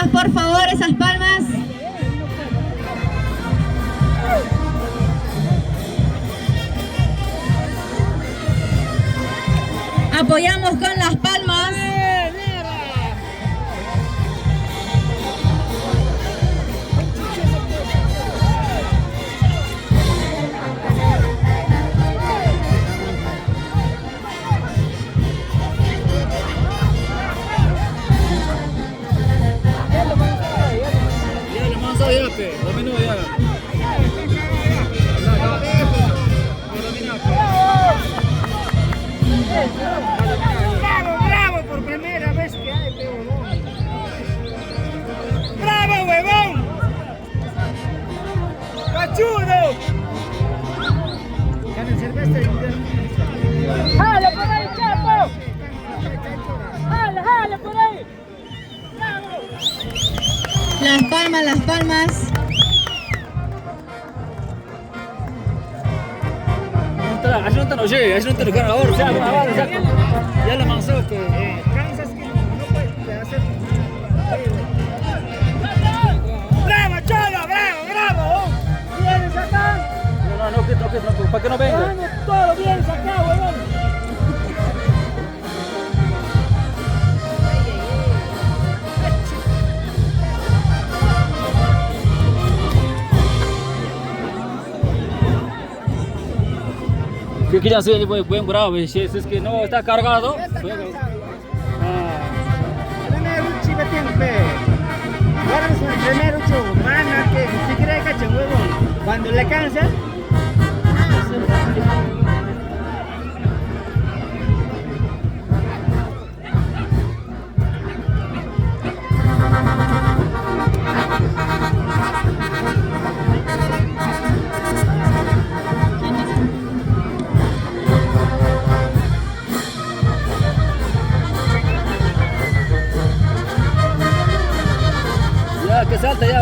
palmas, por favor, esas palmas. Apoyamos con las palmas. Bravo, bravo, por primera vez que hay, huevón. Bravo, huevón. Cachudo. ¡Jala por ahí, Chapo! ¡Jala, jala por ahí! ¡Bravo! Las palmas, las palmas. Así no te lo llegue, así no te lo quedan ahora, ya lo manzó que... Cansas que no puedes hacer. ¡Bravo, Cholo! ¡Bravo, bravo! ¿Vienes acá? No, para que no venga. Vamos, todo vienes acá, huevón. ¿Qué querían hacer? Buen bravo, si es que no está cargado. Ya está cansado. Primero chiva tiempo. Ahora es el primero chulo. Mana que si quiere cacha huevón. Cuando le cansa. Ya, que salta ya,